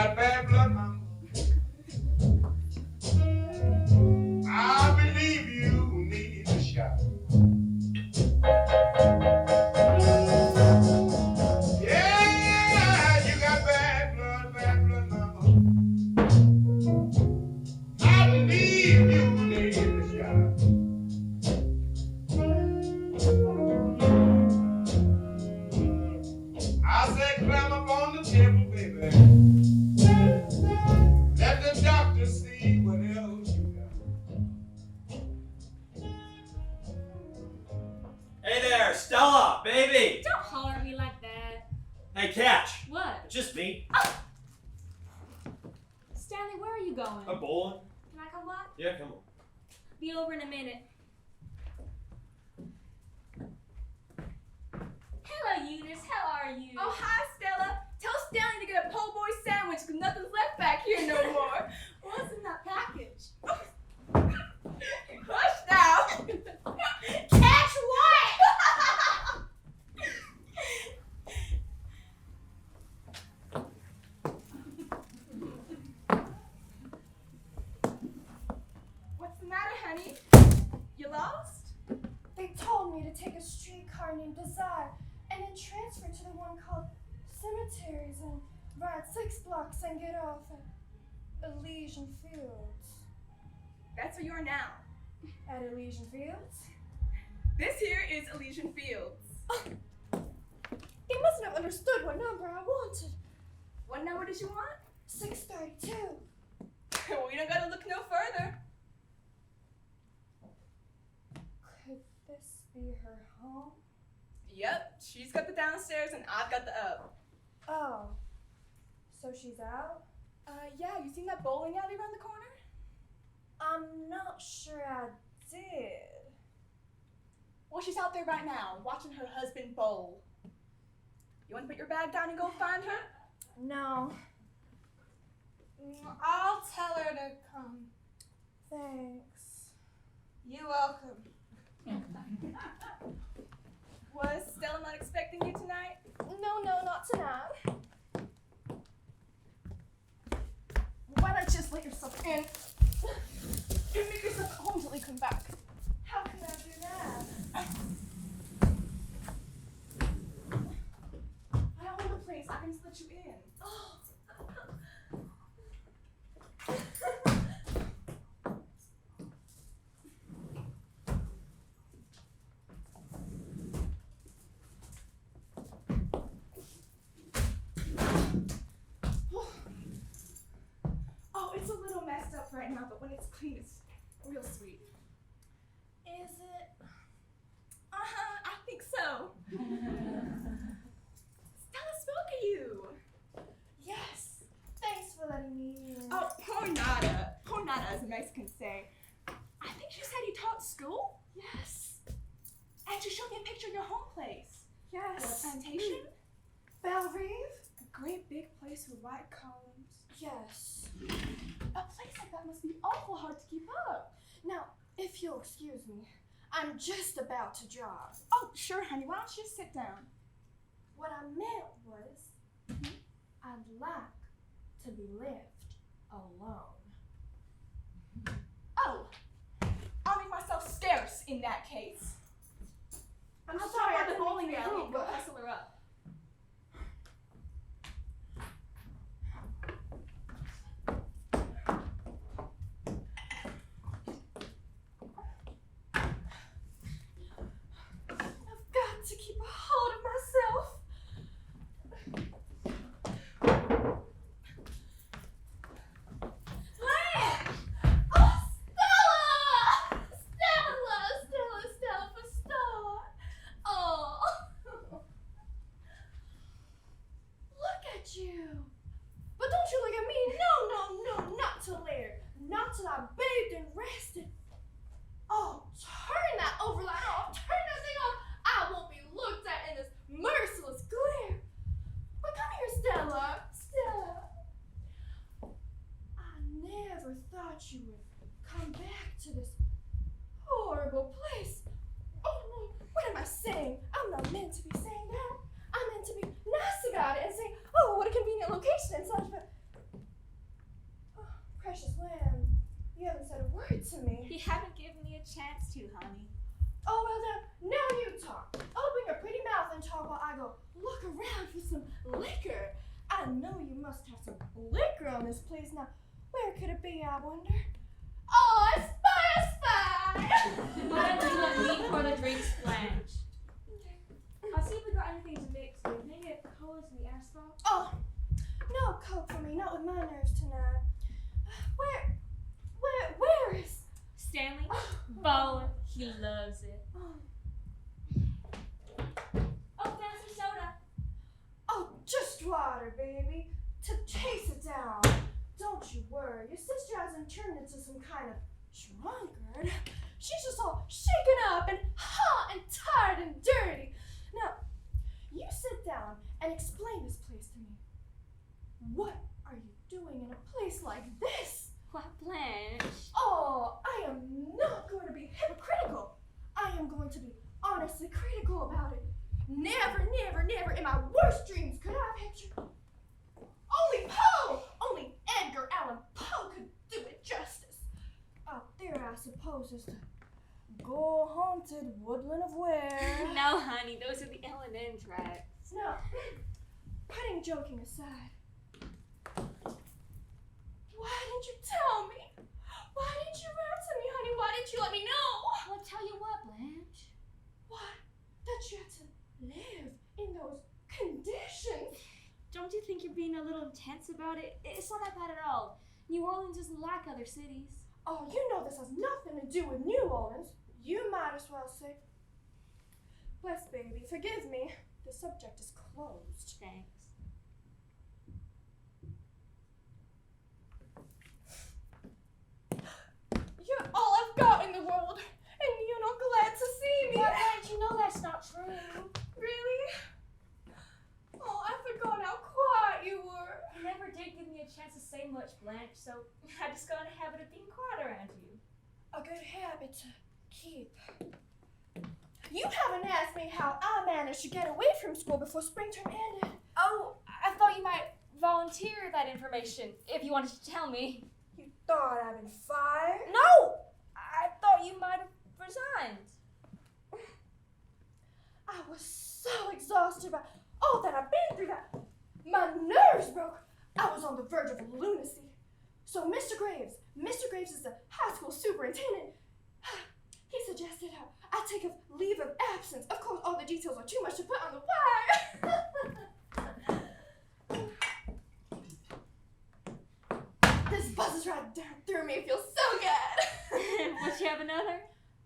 got bad blood, mama. I believe you need a shot. Yeah, you got bad blood, mama. I believe you need a shot. I said, climb up on the table, baby. Let the doctor see what else you got. Hey there, Stella, baby! Don't holler at me like that. Hey, Catch. What? Just me. Stanley, where are you going? I'm bowling. Can I come by? Yeah, come on. Be over in a minute. Hello, Eunice. How are you? Oh, hi, Stella. Tell Stanley to get a po' boy sandwich because nothing's left back here no more. What's in that package? Hush now. Catch what? What's the matter, honey? You lost? They told me to take a streetcar named Desire and then transfer to the one called Cemeteries and ride 6 blocks and get off at Elysian Fields. That's where you are now. At Elysian Fields? This here is Elysian Fields. They mustn't have understood what number I wanted. What number did you want? 632. Well, you don't gotta look no further. Could this be her home? Yep, she's got the downstairs and I've got the up. Oh, so she's out? Yeah, you seen that bowling alley around the corner? I'm not sure I did. Well, she's out there right now, watching her husband bowl. You want to put your bag down and go find her? No, I'll tell her to come. thanks. You're welcome. Was Stella not expecting you tonight? No, not tonight. Why not just let yourself in and make yourself at home till they come back? How can I do that? I own the place. I can just let you in. Oh. Oh, it's a little messed up right now, but when it's clean, it's real sweet. Is it? I think so. Stella spoke of you. Yes. Thanks for letting me in. Oh, Hornada. Hornada, as the Mexicans say. I think she said you taught school? Yes. And she showed me a picture of your home place. The Yes. plantation? Belrive? A great big place with white columns. Yes. A place like that must be awful hard to keep up. Now, if you'll excuse me, I'm just about to jog. Oh, sure, honey. Why don't you just sit down? What I meant was, I'd like to be left alone. Oh, I'll make myself scarce in that case. I'm I'll sorry, drop I by the didn't bowling mean to alley rude, and go but hustle her up. I've got to keep a hold of myself. Lan! Oh, Stella! Stella, for start. Oh. Look at you. But don't you look at me. No, not till later. Not till I bathed and rested. Oh, turn that overlight off. Turn that thing off. I won't be looked at in this merciless glare. But come here, Stella. Stella. I never thought you would come back to this horrible place. Oh, no. What am I saying? I'm not meant to be saying that. I'm meant to be nice about it and say, oh, what a convenient location and such, but word to me. You haven't given me a chance to, honey. Oh, well then, now you talk. Open your pretty mouth and talk while I go look around for some liquor. I know you must have some liquor on this place. Now, where could it be, I wonder? Oh, I spy, I spy! Why don't you let me pour the drinks, Blanche? I'll see if we got anything to mix with. Maybe a cola to the asphalt. Oh, no coke for me, not with my nerves tonight. Where is... Stanley? Bowling. He loves it. Oh, fancy soda. Oh, just water, baby. To chase it down. Don't you worry. Your sister hasn't turned into some kind of drunkard. She's just all shaken up and hot and tired and dirty. Now, you sit down and explain this place to me. What are you doing in a place like this? What, Blanche? Oh, I am not going to be hypocritical. I am going to be honestly critical about it. Never, never, never in my worst dreams could I have pictured. Only Poe, only Edgar Allan Poe could do it justice. Out there, I suppose, is the gore-haunted woodland of Ware. No, honey, those are the L&N tracks. No, putting joking aside, why didn't you tell me? Why didn't you write to me, honey? Why didn't you let me know? Well, I'll tell you what, Blanche. Why? That you had to live in those conditions. Don't you think you're being a little intense about it? It's not that bad at all. New Orleans isn't like other cities. Oh, you know this has nothing to do with New Orleans. You might as well say. Bless baby, forgive me. The subject is closed. Thanks. You're all I've got in the world, and you're not glad to see me. But Blanche, you know that's not true. Really? Oh, I forgot how quiet you were. You never did give me a chance to say much, Blanche, so I just got in a habit of being quiet around you. A good habit to keep. You haven't asked me how I managed to get away from school before spring term ended. Oh, I thought you might volunteer that information if you wanted to tell me. You thought I'd been fired? No! I thought you might have resigned. I was so exhausted by all that I've been through that my nerves broke. I was on the verge of lunacy. So Mr. Graves is the high school superintendent. He suggested I take a leave of absence. Of course, all the details are too much to put on the wire. This buzzes right down through me. It feels so good. Would you have another?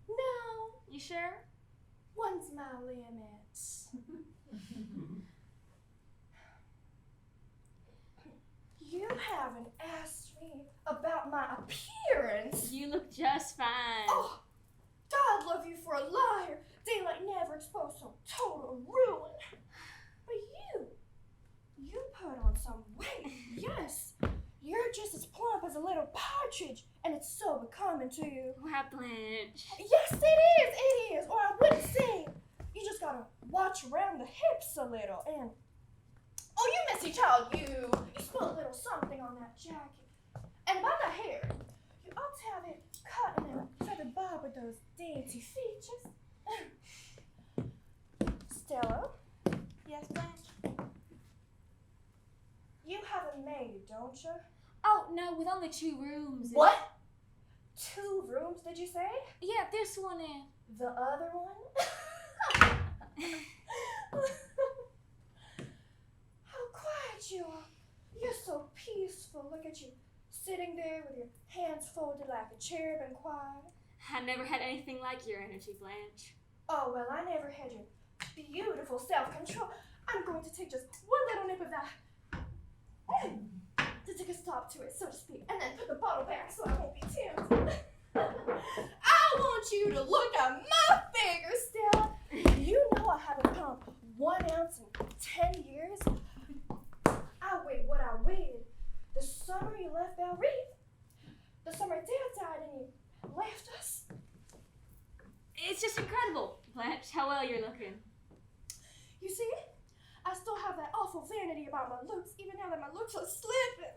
No, You sure? one's my limit. You haven't asked me about my appearance. You look just fine. Oh, God love you for a liar. Daylight never exposed some total ruin. But you put on some weight. Yes, you're just as plump as a little partridge, and it's so becoming to you. Wow, Blanche. Yes, it is, or I wouldn't sing. You just gotta watch around the hips a little, and oh, you messy child, you spilled a little something on that jacket. And about the hair, you ought to have it cut and then feathered bob with those dainty features. Stella? Yes, Blanche? You have a maid, don't you? Oh, no, with only 2 rooms. What? 2 rooms, did you say? Yeah, this one and... The other one? How quiet you are. You're so peaceful. Look at you, sitting there with your hands folded like a cherub and quiet. I never had anything like your energy, Blanche. Oh, well, I never had your beautiful self-control. I'm going to take just one little nip of that to take a stop to it, so to speak, and then put the bottle back so I won't be tempted. I want you to look at my fingers, Stella. You know I haven't pumped 1 ounce in 10 years. I weighed what I weighed the summer you left Belle Reef, the summer Dad died and you left us. It's just incredible, Blanche, how well you're looking. You see, I still have that awful vanity about my looks, even now that my looks are slipping.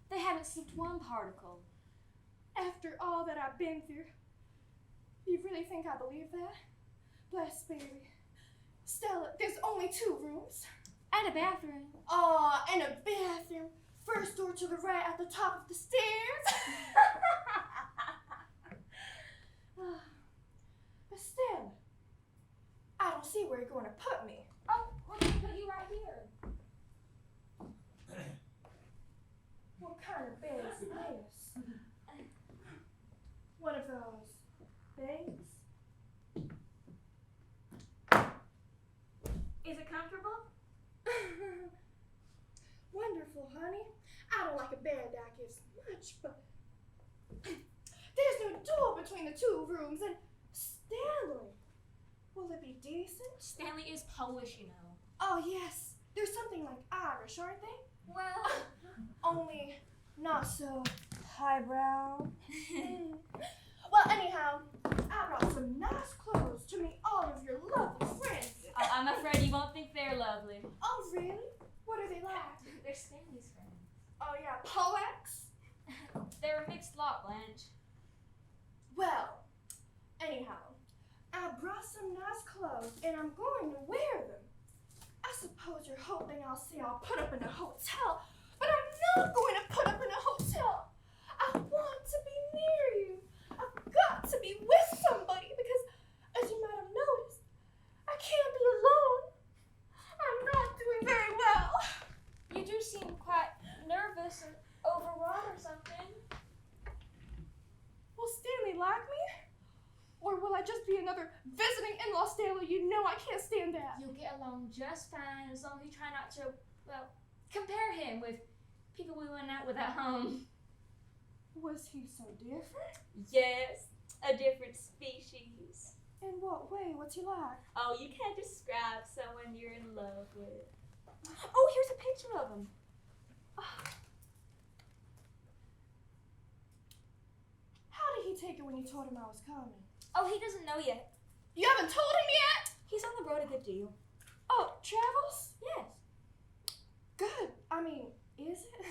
They haven't slipped one particle. After all that I've been through, you really think I believe that? Bless baby. Stella, there's only 2 rooms. And a bathroom. Aw, and a bathroom. First door to the right at the top of the stairs. But Stella, I don't see where you're going to put me. Oh, we're gonna put you right here. What kind of bed is this? One of those beds? Is it comfortable? Wonderful, honey. I don't like a bed that gives much, but there's no door between the 2 rooms, and Stanley, will it be decent? Stanley is Polish, you know. Oh yes, there's something like Irish, aren't they? Well, Only not so highbrow. Well, anyhow, I brought some nice clothes to meet all of your lovely friends. I'm afraid you won't think they're lovely. Oh really? What are they like? They're Stanley's friends. Oh yeah, Polex? They're a mixed lot, Blanche. Well, anyhow, I brought some nice clothes and I'm going to wear them. I suppose you're hoping I'll say I'll put up in a hotel, but I'm not going to put up in a hotel. I want to be near you. I've got to be with somebody because, as you might have noticed, I can't be alone. I'm not doing very well. You do seem quite nervous or overwrought or something. Will Stanley like me? Or will I just be another visiting in-law Stanley you know I can't stand that? You'll get along just fine as long as you try not to, well, compare him with people we went out with at home. Was he so different? Yes, a different species. In what way? What's he like? Oh, you can't describe someone you're in love with. Oh, here's a picture of him. How did he take it when you told him I was coming? Oh, he doesn't know yet. You haven't told him yet? He's on the road a good deal. Oh, travels? Yes. Good. I mean, is it?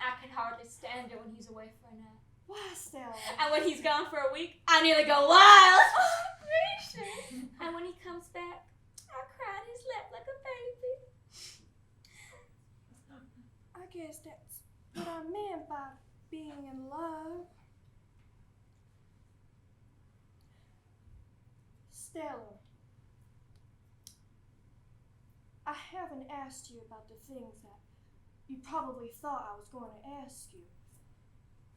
I can hardly stand it when he's away for a night. Why, Stella? And when he's gone for a week, I nearly go wild. Oh, gracious. And when he comes back, I cry in his lap like a baby. I guess that's what I meant by being in love. Stella, I haven't asked you about the things that you probably thought I was going to ask you.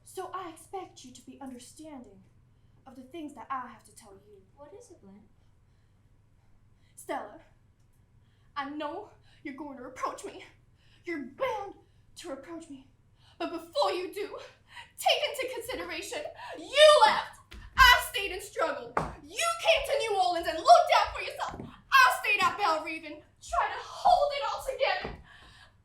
So I expect you to be understanding of the things that I have to tell you. What is it, Blanche? Stella, I know you're going to reproach me. You're bound to reproach me. But before you do, take into consideration, you left. I stayed and struggled. You came to New Orleans and looked out for yourself. I stayed at Belle Reve and tried to hold it all together.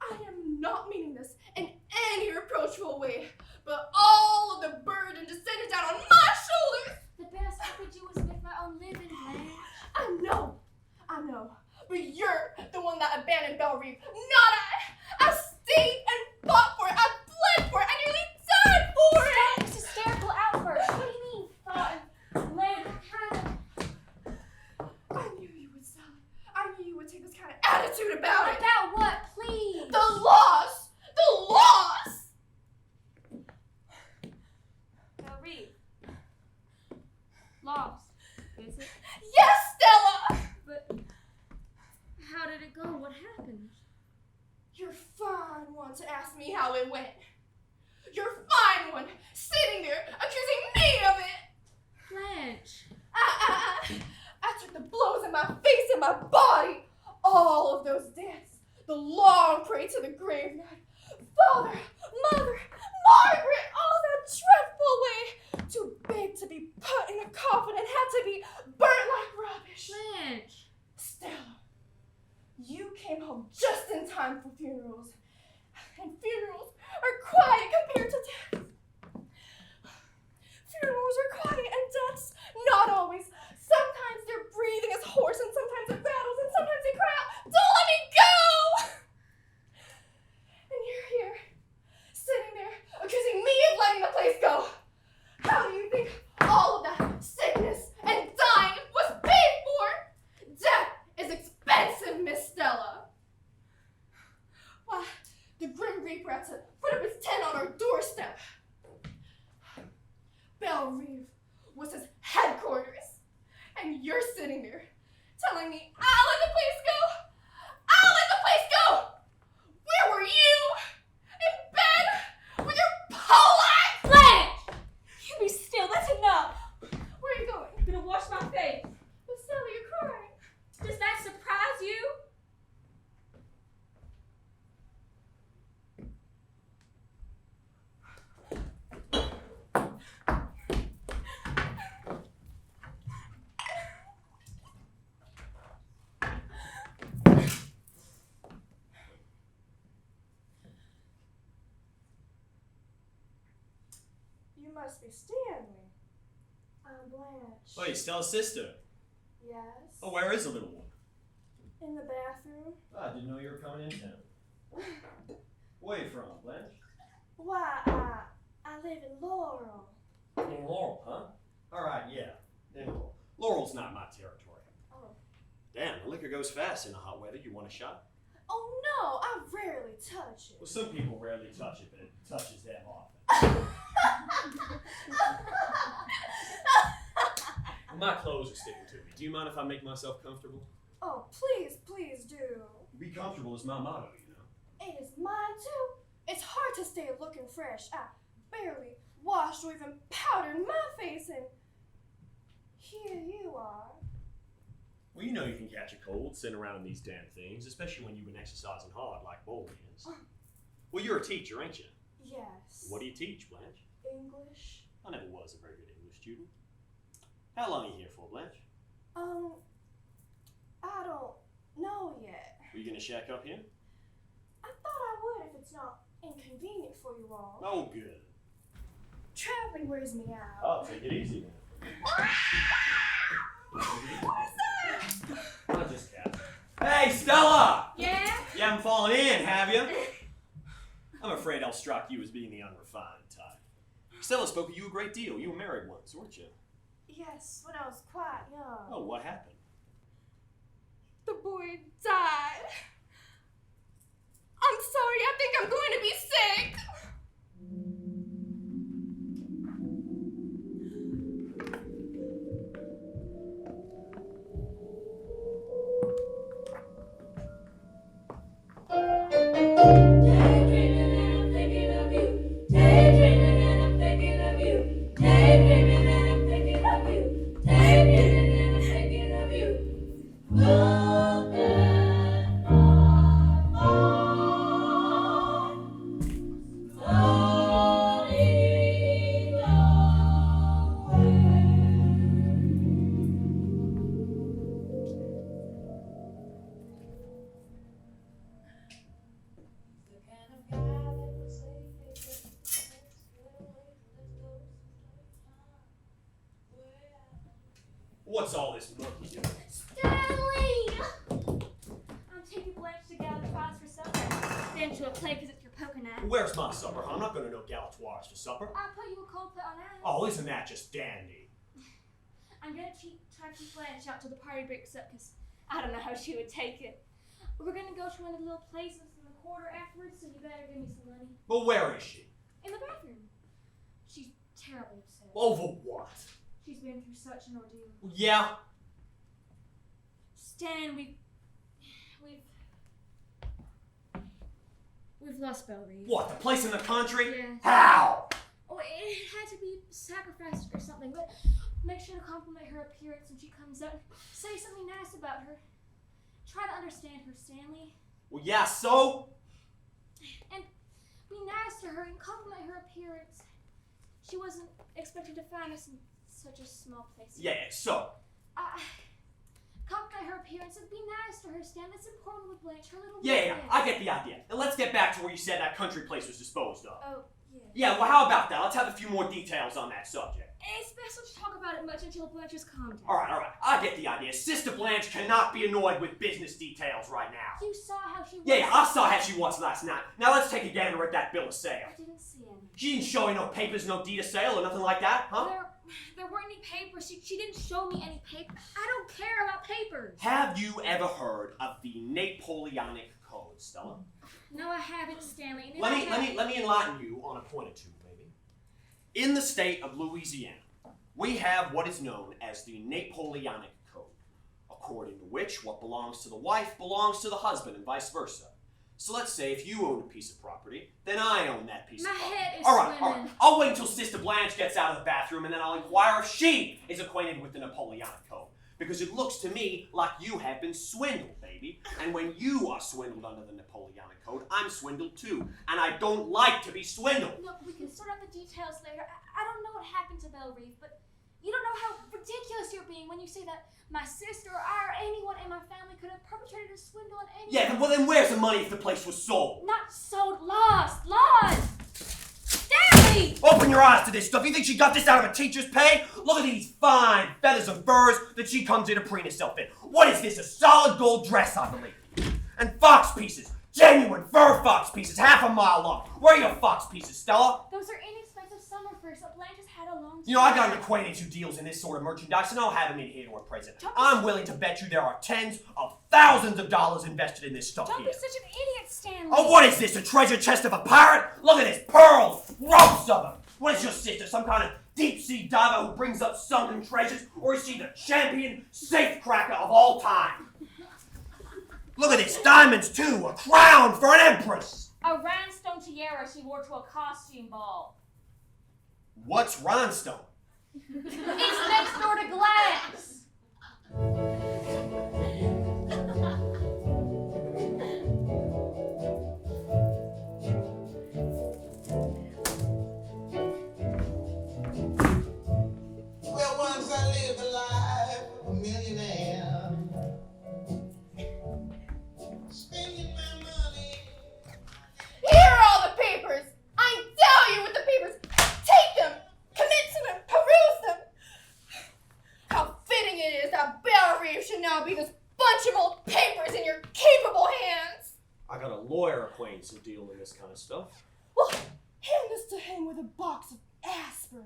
I am not meaning this in any reproachful way, but all of the burden descended down on my shoulders. The best I could do was make my own living, Blanche. I know. But you're the one that abandoned Belle Reve, not I. I stayed and fought for it. I bled for it. I nearly died for it. Stop this hysterical outburst. What do you mean, thought and bled? What kind of... I knew you would, Sally. I knew you would take this kind of attitude about it. About what, please? The loss! The loss! Now read. Lost. Is it? Yes, Stella! But how did it go? What happened? You're fine one to ask me how it went. You're fine one sitting there accusing me of it. Blanche. I took the blows in my face and my body. All of those deaths. The long pray to the grave night. Father, Mother, Margaret, all that dreadful way. Too big to be put in a coffin and had to be burnt like rubbish. Blanche. Stella, you came home just in time for funerals. And funerals are quiet compared to death. Funerals are quiet and deaths not always. Sometimes their breathing is hoarse and sometimes it rattles and sometimes they cry out, "Don't let me go!" And you're here, sitting Belle Reve was his headquarters. And you're sitting there telling me I'll let the place go? I'll let the place go! Where were you? In bed? With your pole axe? Blanche! You be still, that's enough. Where are you going? I'm gonna wash my face. But Sally, you're crying. Does that surprise you? You must be Stanley. I'm Blanche. Oh, you're Stella's sister. Yes. Oh, where is the little one? In the bathroom. Oh, I didn't know you were coming in town. Where are you from, Blanche? Why, I live in Laurel. In Laurel, huh? All right, yeah. In Laurel. Laurel's not my territory. Oh. Damn, the liquor goes fast in the hot weather. You want a shot? Oh no, I rarely touch Well, it. some people rarely touch it, but it touches them often. My clothes are sticking to me. Do you mind if I make myself comfortable? Oh, please, please do. Be comfortable is my motto, you know. It is mine too. It's hard to stay looking fresh. I barely washed or even powdered my face, and here you are. Well, you know you can catch a cold sitting around in these damn things, especially when you've been exercising hard like Bowling is. Well, you're a teacher, ain't you? Yes. What do you teach, Blanche? English? I never was a very good English student. How long are you here for, Blanche? I don't know yet. Are you gonna shack up here? I thought I would if it's not inconvenient for you all. Oh, good. Traveling wears me out. Oh, take it easy then. I'm just cat. Hey, Stella! Yeah? You haven't fallen in, have you? I'm afraid I'll strike you as being the unrefined type. Stella spoke of you a great deal. You were married once, weren't you? Yes, when I was quite young. Oh, what happened? The boy died. I'm sorry, I think I'm going to be sick. What's all this monkey doing? Stanley! I'm taking Blanche to Galatoire's for supper. Then to a play because it's your poker night. Where's my supper? I'm not gonna know Galatoire's for supper. I put you a cold plate on ice. Oh, isn't that just dandy? I'm gonna try to keep Blanche out till the party breaks up because I don't know how she would take it. We're gonna go to one of the little places in the quarter afterwards, so you better give me some money. Well, where is she? In the bathroom. She's terribly upset. Over what? She's been through such an ordeal. Yeah? Stan, we've lost Belle Reve. What, the place in the country? Yeah. How? Oh, it had to be sacrificed or something, but make sure to compliment her appearance when she comes out. Say something nice about her. Try to understand her, Stanley. Well, yeah, so? And be nice to her and compliment her appearance. She wasn't expecting to find us in such a small place. Yeah, so? Compliment her appearance and be nice to her, Stan. That's important with Blanche, her little Yeah, boy. I get the idea. Now let's get back to where you said that country place was disposed of. Oh, yeah. Yeah, well, how about that? Let's have a few more details on that subject. It's best not to talk about it much until Blanche is calmed down. All right. I get the idea. Sister Blanche cannot be annoyed with business details right now. You saw how she was. Yeah, I saw how she was last night. Now let's take a gander at that bill of sale. I didn't see any. She didn't show you no papers, no deed of sale, or nothing like that, huh? There weren't any papers. She didn't show me any paper. I don't care about papers. Have you ever heard of the Napoleonic Code, Stella? No, I haven't, Stanley. And if Let I me enlighten you on a point or two, maybe. In the state of Louisiana, We have what is known as the Napoleonic Code, according to which what belongs to the wife belongs to the husband and vice versa. So let's say if you own a piece of property, then I own that piece My of property. head is All right. swimming. I'll wait until Sister Blanche gets out of the bathroom and then I'll inquire if she is acquainted with the Napoleonic Code. Because it looks to me like you have been swindled, baby. And when you are swindled under the Napoleonic Code, I'm swindled too. And I don't like to be swindled. Look, we can sort out the details later. I don't know what happened to Belle Reeve, but you don't know how ridiculous you're being when you say that my sister or I or anyone in my family could have perpetrated a swindle on anyone. Yeah, well then where's the money if the place was sold? Not sold, lost. Daddy! Open your eyes to this stuff. You think she got this out of a teacher's pay? Look at these fine feathers and furs that she comes here to preen herself in. What is this, a solid gold dress, I believe? And fox pieces. Genuine fur fox pieces, half a mile long. Where are your fox pieces, Stella? Those are inexpensive summer furs that Blanche has had a long time. You know, I got an acquaintance who deals in this sort of merchandise, and I'll have him in here to her present. I'm willing to bet you there are tens of thousands of dollars invested in this stuff Don't here. be such an idiot, Stanley. Oh, what is this, a treasure chest of a pirate? Look at this, pearls, ropes of them. What is your sister, some kind of deep-sea diver who brings up sunken treasures? Or is she the champion safecracker of all time? Look at this, diamonds too, a crown for an empress. A rhinestone tiara she wore to a costume ball. What's rhinestone? It's next door to glass. Well, once I lived the life of a millionaire, spending my money. Here are all the papers. I tell you with the papers. Take them, commit to them, peruse them. How fitting it is that Belle Reeve should now be this bunch of old papers in your capable hands. I got a lawyer acquaintance who deal in this kind of stuff. Well, hand this to him with a box of aspirin.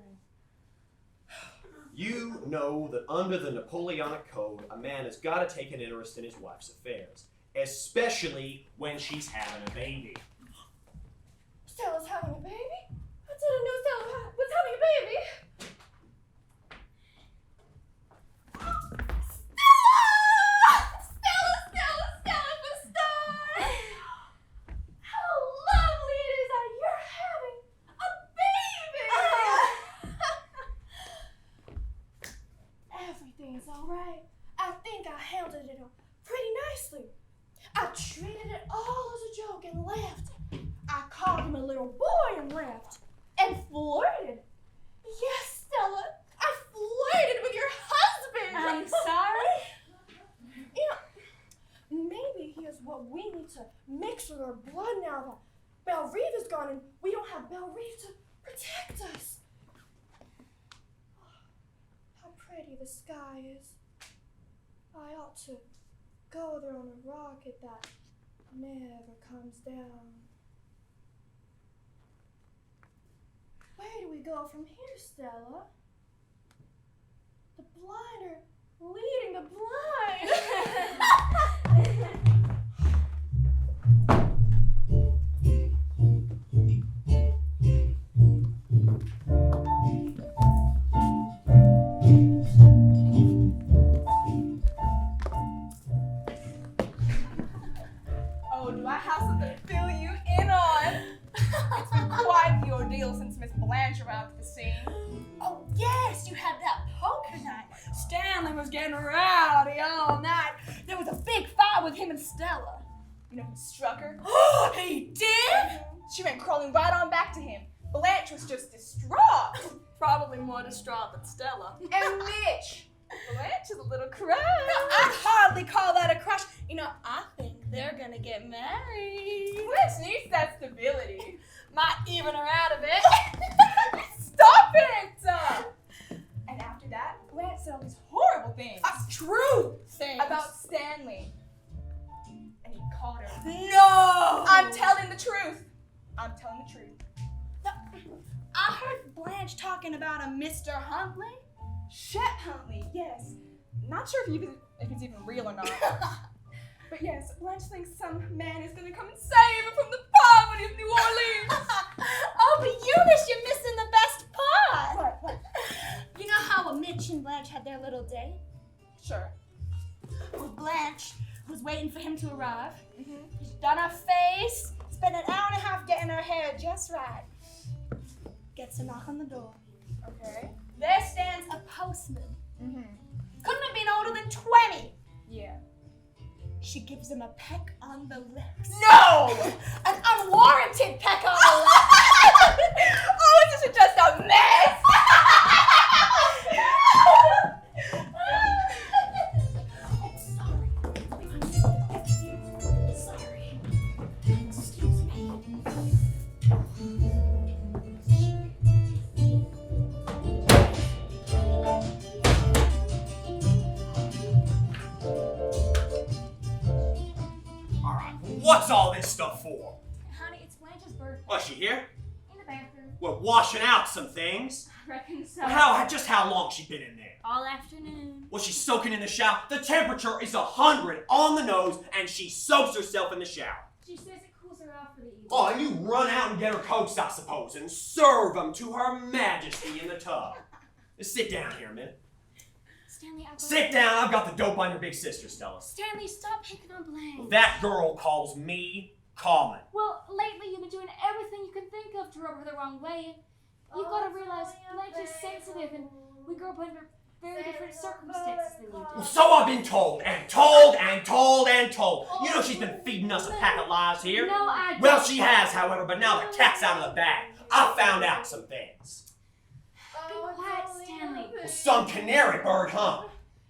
You know that under the Napoleonic Code, a man has got to take an interest in his wife's affairs, especially when she's having a baby. Stella's having a baby? I didn't know Stella was having a baby. Stella the star! How lovely it is that you're having a baby! Everything's all right. I think I handled it pretty nicely. I treated it all as a joke and laughed. I called him a little boy and laughed. And flirted. Yes, Stella, I flirted with your husband. I'm sorry. You know, maybe he is what we need to mix with our blood now that Belle Reeve is gone and we don't have Belle Reeve to protect us. How pretty the sky is. I ought to go there on a rocket that never comes down. Where do we go from here, Stella? The blind are leading the Oh, do I have something to fill you in on? It's been quite the ordeal since Miss Blanche arrived at the scene. Oh, yes, you had that poker night. Stanley was getting rowdy all night. There was a big fight with him and Stella. You know who struck her? Oh, he did? She went crawling right on back to him. Blanche was just distraught. Probably more distraught than Stella. And Mitch. Blanche is a little crush. No, I'd hardly call that a crush. You know, I think they're gonna get married. Blanche needs that stability. Might even her out of it. Stop it! And after that, Blanche said all these horrible things. True things. About Stanley. And he called her. No! I'm telling the truth. I'm telling the truth. I heard Blanche talking about a Mr. Huntley. Shep Huntley, yes. Not sure if it's even real or not. But yes, Blanche thinks some man is gonna come and save her from the poverty of New Orleans. Oh, but Eunice, you're missing the best part. What? You know how a little date? Sure. Well, Blanche was waiting for him to arrive. She's done her face, spent an hour and a half getting her hair just right. Gets a knock on the door. Okay. There stands a postman. Couldn't have been older than 20. Yeah. She gives him a peck on the lips. No! An unwarranted peck on the lips. Oh, this is just a mess! Oh, sorry. Sorry. Excuse me. Alright, what's all this stuff for? Honey, it's Blanche's birthday. Was she here? In the bathroom. We're washing out some things. I reckon so. Just how long she been in there? All afternoon. Was she soaking in the shower? The temperature is 100 on the nose, and she soaks herself in the shower. She says it cools her off for the evening. Oh, and you run out and get her coats, I suppose, and serve them to Her Majesty in the tub. Just sit down here a minute. Stanley, I'll go. Sit down. I've got the dope on your big sister, Stella. Stanley, stop picking on Blanche. That girl calls me common. Well, lately you've been doing everything you can think of to rub her the wrong way. You've got to realize Blanche is sensitive, and we grew up under very different circumstances than you do. So I've been told, and told, and told, and told. You know she's been feeding us a pack of lies here. No, I don't. Well, she has, however, but now the cat's out of the bag. I found out some things. Be quiet, Stanley. Well, some canary bird, huh?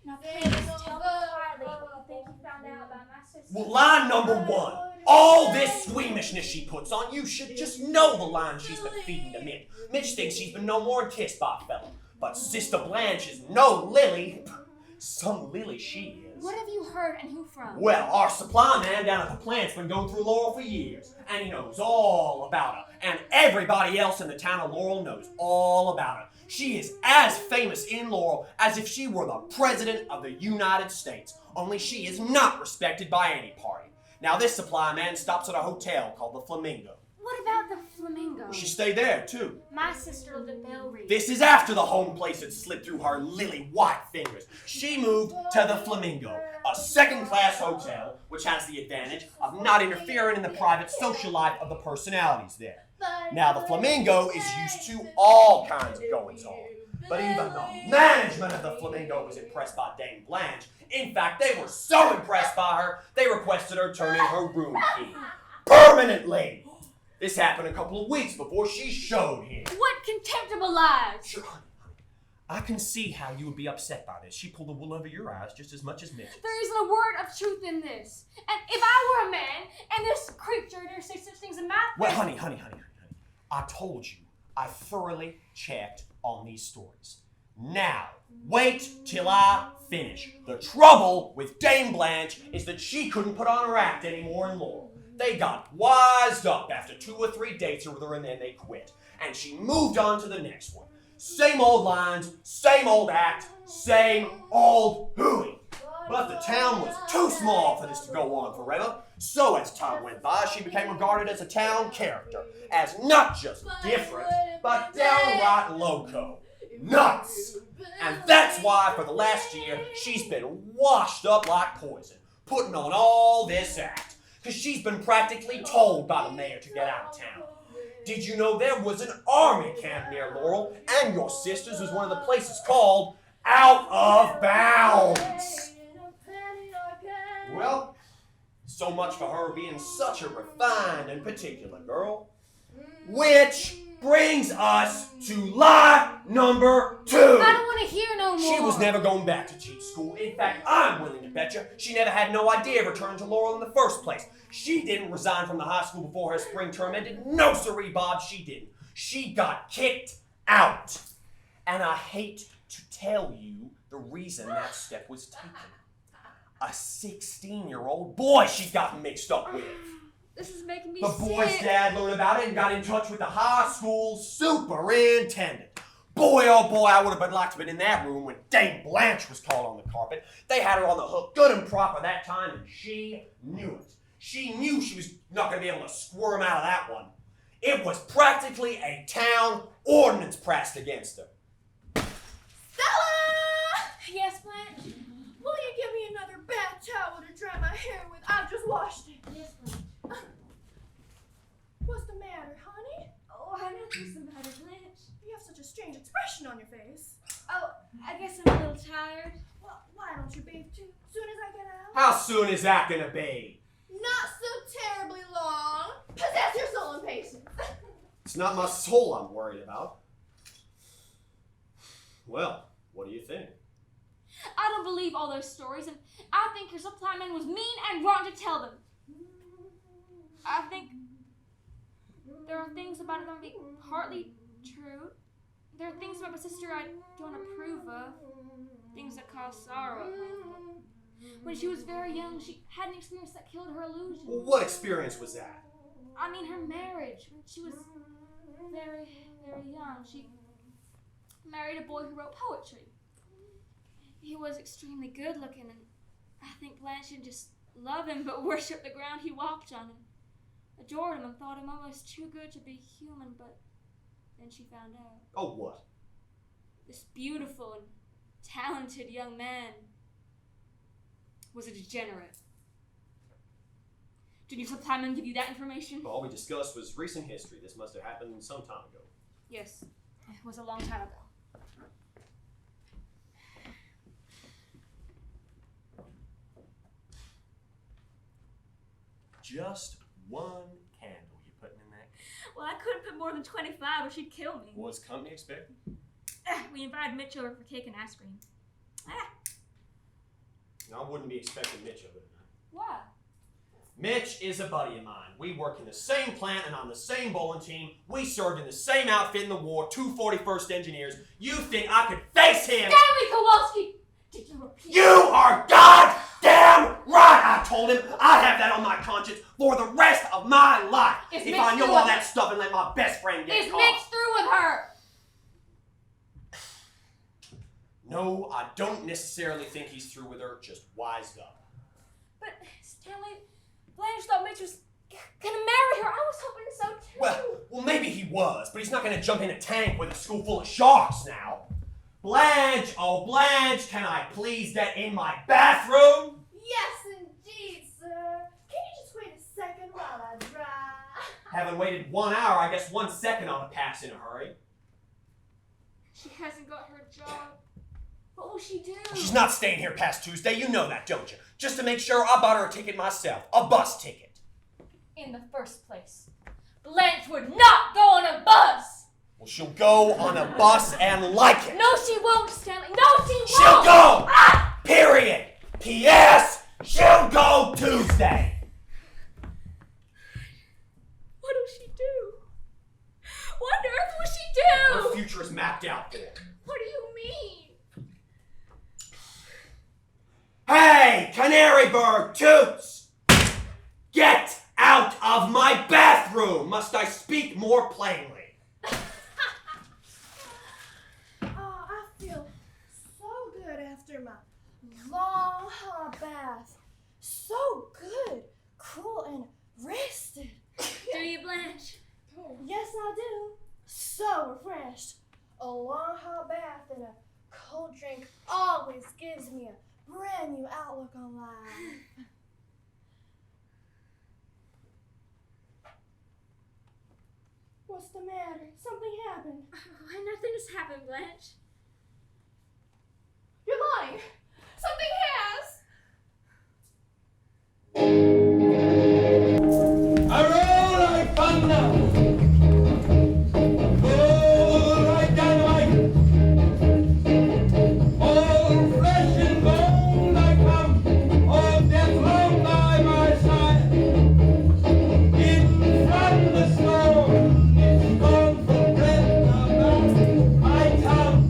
Now please tell me quietly what you think you found out about my sister. Well, line number one. All this squeamishness she puts on, you should just know the line she's been feeding to Mitch. Mitch thinks she's been no more than kissed by a fella. But Sister Blanche is no Lily. Some Lily she is. What have you heard and who from? Well, our supply man down at the plant's been going through Laurel for years, and he knows all about her. And everybody else in the town of Laurel knows all about her. She is as famous in Laurel as if she were the President of the United States, only she is not respected by any party. Now, this supply man stops at a hotel called the Flamingo. What about the Flamingo? She stayed there, too. My sister lived in Belle Reef. This is after the home place had slipped through her lily white fingers. She moved to the Flamingo, a second-class hotel, which has the advantage of not interfering in the private social life of the personalities there. Now, the Flamingo is used to all kinds of goings-on, but even the management of the Flamingo was impressed by Dame Blanche. In fact, they were so impressed by her, they requested her turn in her room key. Permanently! This happened a couple of weeks before she showed him. What contemptible lies! Sure, honey. I can see how you would be upset by this. She pulled the wool over your eyes just as much as Mitch's. There isn't a word of truth in this. And if I were a man, and this creature dare say such things in my Well, presence— honey. I told you, I thoroughly checked on these stories. Now, wait till I finish. The trouble with Dame Blanche is that she couldn't put on her act anymore in Laurel. They got wised up after 2 or 3 dates with her and then they quit. And she moved on to the next one. Same old lines, same old act, same old hooey. But the town was too small for this to go on forever. So as time went by, she became regarded as a town character. As not just different, but downright loco. Nuts! And that's why for the last year, she's been washed up like poison, putting on all this act. Because she's been practically told by the mayor to get out of town. Did you know there was an army camp near Laurel, and your sister's was one of the places called Out of Bounds? Well, so much for her being such a refined and particular girl. Which brings us to lie number 2. I don't want to hear no more. She was never going back to cheat school. In fact, I'm willing to bet you she never had no idea of returning to Laurel in the first place. She didn't resign from the high school before her spring term ended. No siree, Bob, she didn't. She got kicked out. And I hate to tell you the reason that step was taken. A 16-year-old boy she got mixed up with. This is making me The sick. boy's dad learned about it and got in touch with the high school superintendent. Boy, oh boy, I would have liked to have been in that room when Dame Blanche was called on the carpet. They had her on the hook good and proper that time, and she knew it. She knew she was not going to be able to squirm out of that one. It was practically a town ordinance passed against her. Stella! Yes, Blanche? Will you give me another bath towel to dry my hair with? I've just washed it. Yes, Blanche. What's the matter, honey? Oh, nothing's the matter, Blanche. You have such a strange expression on your face. Oh, I guess I'm a little tired. Well, why don't you bathe too soon as I get out? How soon is that gonna be? Not so terribly long. Possess your soul and patience. It's not my soul I'm worried about. Well, what do you think? I don't believe all those stories, and I think your supply man was mean and wrong to tell them. I think there are things about it that may be partly true. There are things about my sister I don't approve of. Things that cause sorrow. When she was very young, she had an experience that killed her illusion. Well, what experience was that? I mean, her marriage. When she was very, very young, she married a boy who wrote poetry. He was extremely good looking, and I think Blanche didn't just love him, but worshiped the ground he walked on, and adored him and thought him almost too good to be human, but then she found out. Oh, what? This beautiful and talented young man was a degenerate. Did your supply man give you that information? All we discussed was recent history. This must have happened some time ago. Yes, it was a long time ago. Just one candle you putting in that? Well, I couldn't put more than 25 or she'd kill me. Was company expected? We invited Mitch over for cake and ice cream. I wouldn't be expecting Mitch over tonight. Why? Mitch is a buddy of mine. We work in the same plant and on the same bowling team. We served in the same outfit in the war, 241st Engineers. You think I could face him? Stanley Kowalski! Did you repeat? You are goddamn right! I told him I'd have that on my conscience for the rest of my life. Is if Mitch I knew through all with that stuff and let my best friend get Is caught. Mitch through with her? No, I don't necessarily think he's through with her, just wised up. But Stanley, Blanche thought Mitch was gonna marry her. I was hoping so too. Well, maybe he was, but he's not gonna jump in a tank with a school full of sharks now. Blanche, oh Blanche, can I please get in my bathroom? Yes, indeed, sir. Can you just wait a second while I dry? Haven't waited 1 hour, I guess 1 second ought to pass in a hurry. She hasn't got her job. What will she do? She's not staying here past Tuesday, you know that, don't you? Just to make sure, I bought her a ticket myself, a bus ticket. In the first place, Blanche would not go on a bus! Well, she'll go on a bus and like it. No, she won't, Stanley. No, she won't! She'll go! Period! P.S. She'll go Tuesday! What will she do? What on earth will she do? Her future is mapped out for her. What do you mean? Hey, canary bird, Toots! Get out of my bathroom! Must I speak more plainly? Oh, I feel so good after my long hot bath. So good, cool, and rested. Do you, Blanche? Yes, I do. So refreshed. A long hot bath and a cold drink always gives me a brand new outlook on life. What's the matter? Something happened. Nothing has happened, Blanche. You're lying. Something has. I roll like thunder. Roll like dynamite. All flesh and bone I come. All death long by my side. In front the storm, it's gone for breath about my tongue.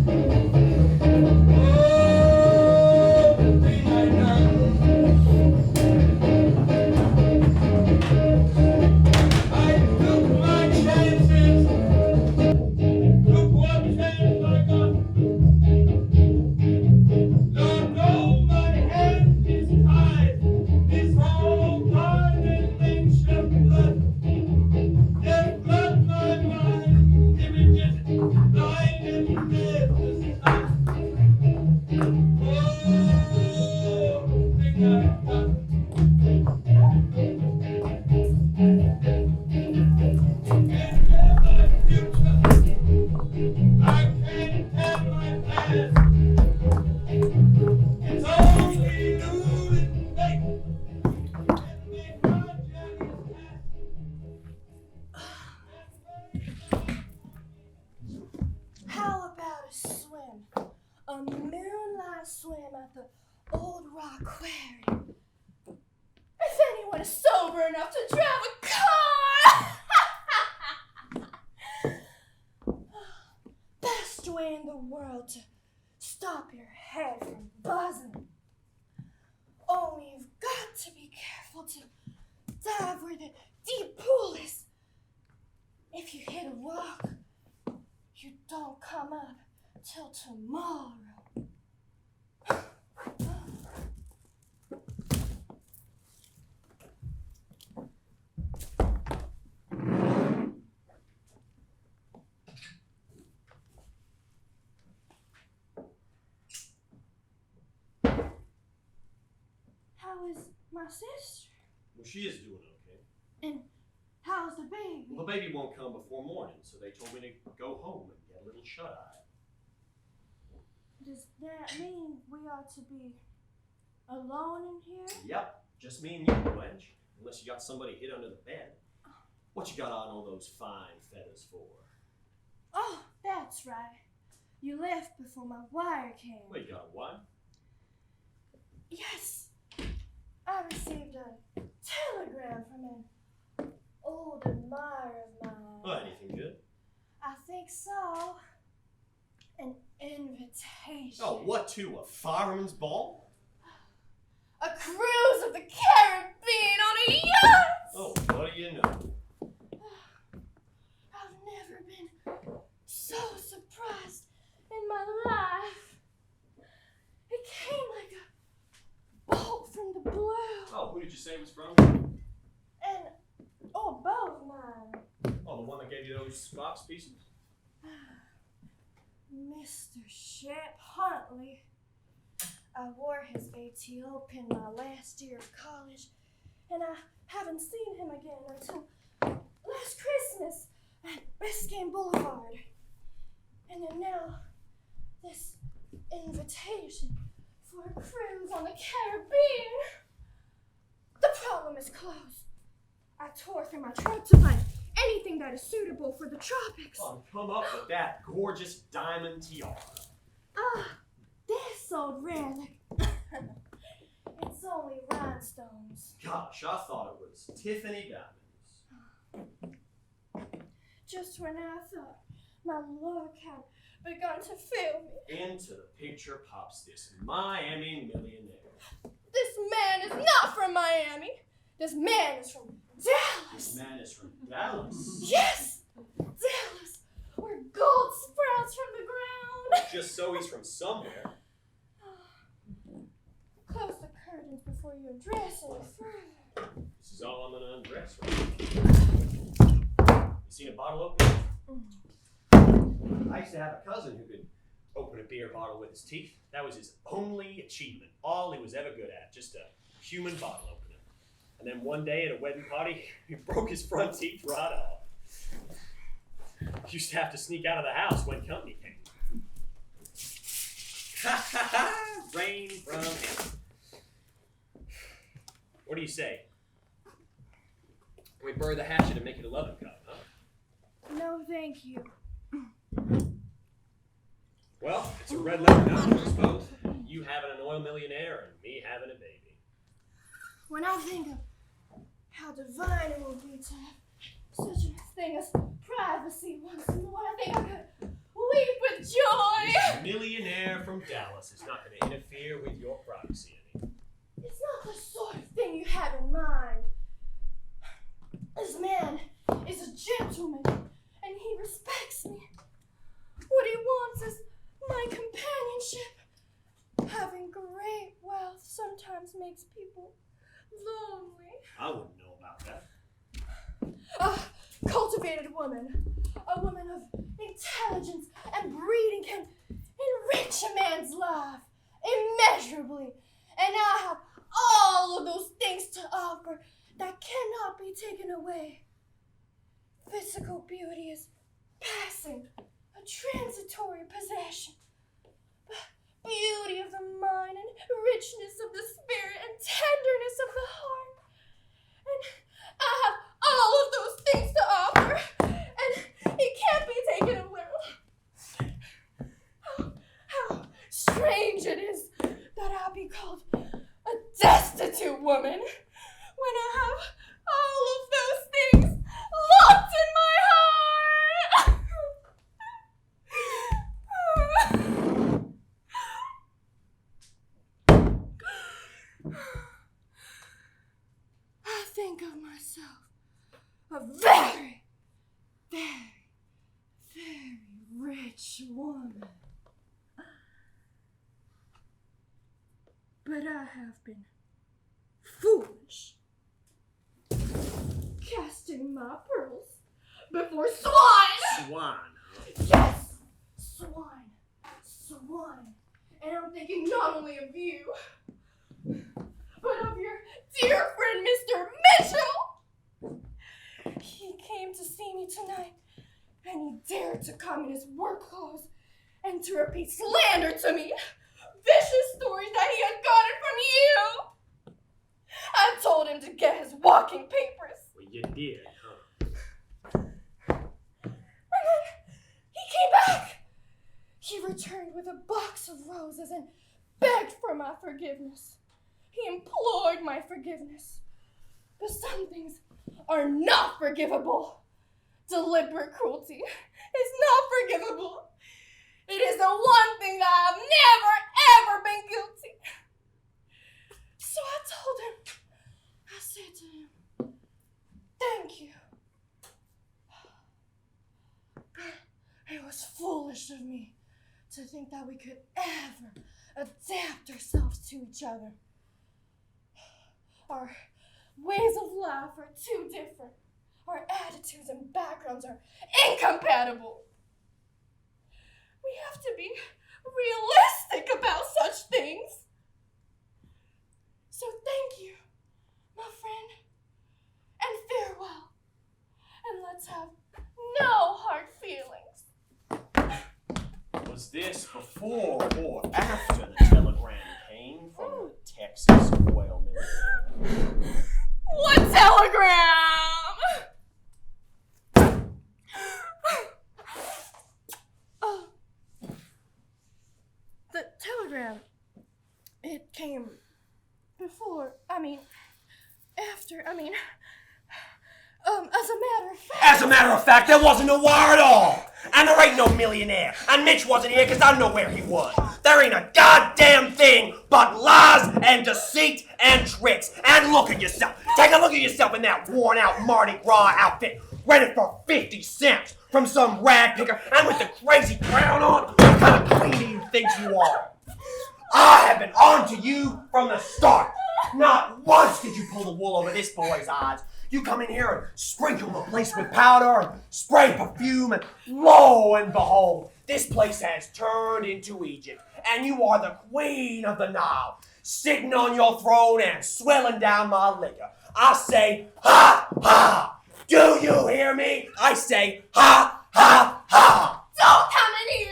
a moonlight swim at the Old Rock Quarry. If anyone is sober enough to drive a car! Best way in the world to stop your head from buzzing. Only you've got to be careful to dive where the deep pool is. If you hit a rock, you don't come up till tomorrow. How is my sister? Well, she is doing okay. And how's the baby? Well, the baby won't come before morning, so they told me to go home and get a little shut-eye. Does that mean we ought to be alone in here? Yep, just me and you, Blanche. Unless you got somebody hid under the bed. What you got on all those fine feathers for? Oh, that's right. You left before my wire came. Well, you got a what? Yes. I received a telegram from an old admirer of mine. Oh, anything good? I think so. An invitation. Oh, what to? A fireman's ball? A cruise of the Caribbean on a yacht! Oh, what do you know? I've never been so surprised in my life. It came like a bolt from the blue. Oh, who did you say it was from? And, oh, both mine. Oh, the one that gave you those box pieces? Mr. Shep Huntley. I wore his ATO pin my last year of college, and I haven't seen him again until last Christmas at Biscayne Boulevard. And then now, this invitation for a cruise on the Caribbean. The problem is clothes. I tore through my trunk to find anything that is suitable for the tropics. Oh, come up with that gorgeous diamond tiara. Ah, this old relic. It's only rhinestones. Gosh, I thought it was Tiffany diamonds. Just when I thought my luck had begun to fail me. Into the picture pops this Miami millionaire. This man is not from Miami. This man is from Dallas. This man is from Dallas. Yes, Dallas, where gold sprouts from the ground. Just so he's from somewhere. Close the curtains before you undress any further. This is all I'm gonna undress right now. You seen a bottle opener? I used to have a cousin who could open a beer bottle with his teeth. That was his only achievement. All he was ever good at. Just a human bottle opener. And then one day at a wedding party, he broke his front teeth right off. He used to have to sneak out of the house when company came. Ha ha ha! Rain from heaven. What do you say? We bury the hatchet and make it a loving cup, huh? No, thank you. Well, it's a red letter now for us both. You having an oil millionaire and me having a baby. When I think of how divine it will be to have such a thing as privacy once more, I think I could weep with joy. This millionaire from Dallas is not going to interfere with your privacy any. It's not the sort of thing you have in mind. This man is a gentleman, and he respects me. What he wants is my companionship. Having great wealth sometimes makes people lonely. I wouldn't know about that. A cultivated woman, a woman of intelligence and breeding can enrich a man's life immeasurably. And I have all of those things to offer that cannot be taken away. Physical beauty is passing, a transitory possession. Beauty of the mind and richness of the spirit and tenderness of the heart. And I have all of those things to offer, and it can't be taken away. How rich woman. But I have been foolish, casting my pearls before swine. Swine. Yes, swine, swine. And I'm thinking not only of you, but of your dear friend, Mr. Mitchell. He came to see me tonight, and he dared to come in his work clothes and to repeat slander to me, vicious stories that he had gotten from you. I told him to get his walking papers. Well, you did, huh? And then he came back. He returned with a box of roses and begged for my forgiveness. He implored my forgiveness. But some things are not forgivable. Deliberate cruelty is not forgivable. It is the one thing that I've never, ever been guilty. So I told him, I said to him, thank you. It was foolish of me to think that we could ever adapt ourselves to each other. Our ways of life are too different. Our attitudes and backgrounds are incompatible. We have to be realistic about such things. So thank you, my friend, and farewell. And let's have no hard feelings. Was this before or after the telegram came from the Texas oil millionaire? What telegram? Oh, the telegram. It came before, after, as As a a matter of fact. matter of fact, there wasn't a wire at all. And there ain't no millionaire. And Mitch wasn't here because I know where he was. There ain't a goddamn thing but lies and deceit and tricks. And look at yourself. Take a look at yourself in that worn out Mardi Gras outfit. Rented for 50 cents from some rag picker. And with the crazy crown on. What kind of queen do you think you are? I have been on to you from the start. Not once did you pull the wool over this boy's eyes. You come in here and sprinkle the place with powder and spray perfume, and lo and behold, this place has turned into Egypt, and you are the queen of the Nile, sitting on your throne and swelling down my liquor. I say, ha, ha. Do you hear me? I say, ha, ha, ha. Don't come in here!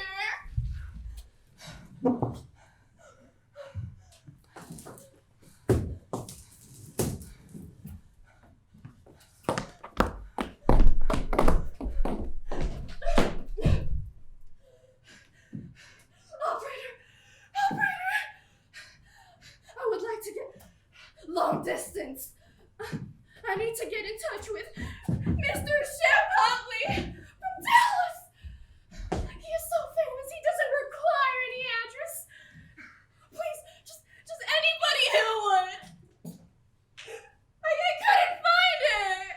Long distance. I need to get in touch with Mr. Chef Huntley from Dallas. He is so famous, he doesn't require any address. Please, just anybody who would. I couldn't find it.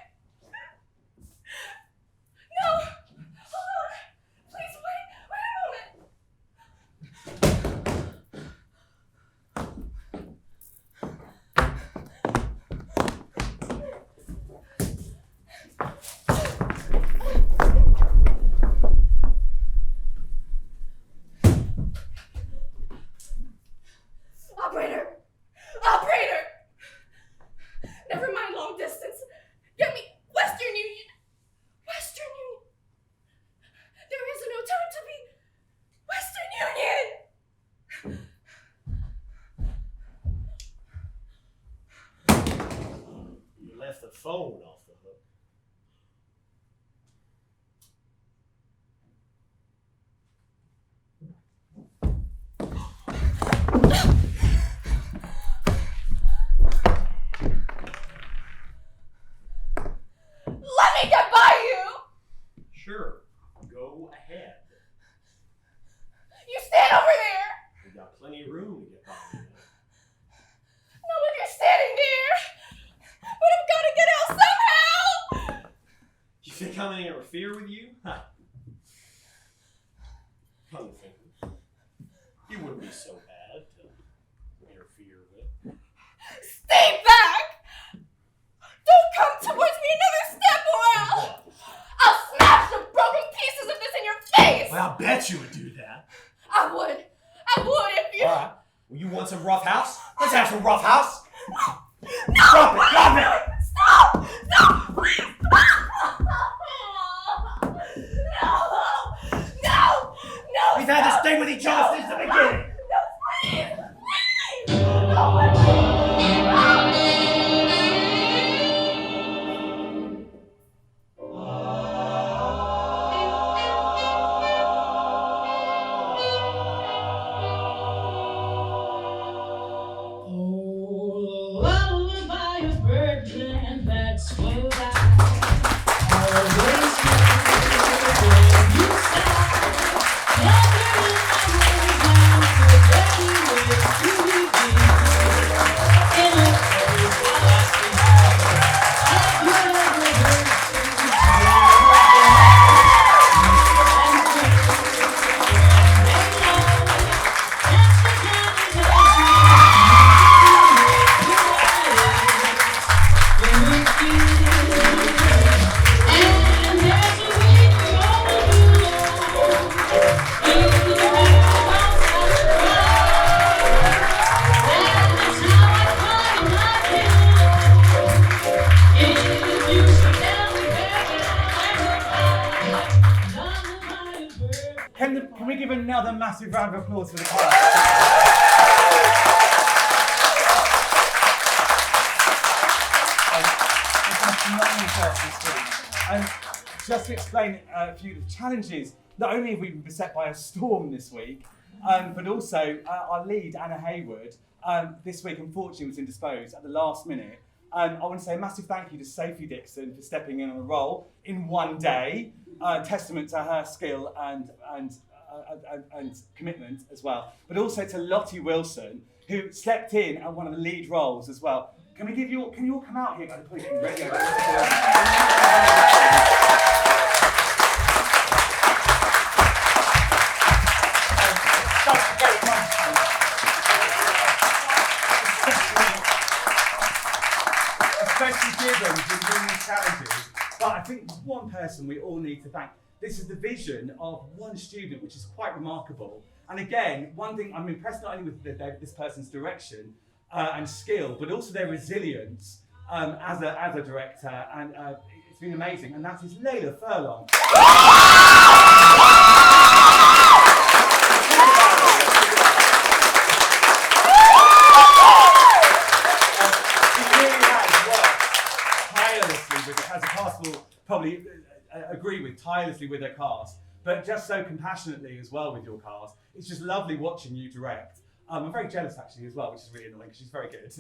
No, hold on. Please wait a moment. Operator! Never mind long distance. Get me Western Union. Western Union. There is no time to be Western Union. You left the phone off the hook. Let me get by you. Sure, go ahead. You stand over there. We got plenty of room to get by you. Not if you're standing there. But I've got to get out somehow. You think I'm gonna interfere with you? Huh. Come to think of it, you wouldn't be so bad to interfere with. Stay back! Don't come towards me another step or else! I'll smash the broken pieces of this in your face! Well, I bet you would do that. I would if you... Alright. Well, you want some rough house? Let's have some rough house. No! Drop it! Drop it! Stop! Stop! Please! No! We've had this thing with each other since the beginning. No, please! Please! Can we give another massive round of applause for the choir? It's been a phenomenal first this week. And just to explain a few of the challenges, not only have we been beset by a storm this week, but also our lead, Anna Hayward, this week unfortunately was indisposed at the last minute. I want to say a massive thank you to Sophie Dixon for stepping in on the role in one day, testament to her skill and commitment as well. But also to Lottie Wilson, who stepped in at one of the lead roles as well. Can you all come out here? Please, getting ready. Thanks very much. Especially given the many challenges. But I think there's one person we all need to thank. This is the vision of one student, which is quite remarkable. And again, one thing I'm impressed not only with this person's direction and skill, but also their resilience as a director, and it's been amazing. And that is Layla Furlong. She really has worked tirelessly with it, as a cast will probably agree with, tirelessly with her cast, but just so compassionately as well with your cast. It's just lovely watching you direct. I'm very jealous actually as well, which is really annoying because she's very good.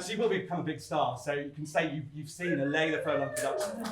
She will become a big star, so you can say you've seen a Layla Furlong production.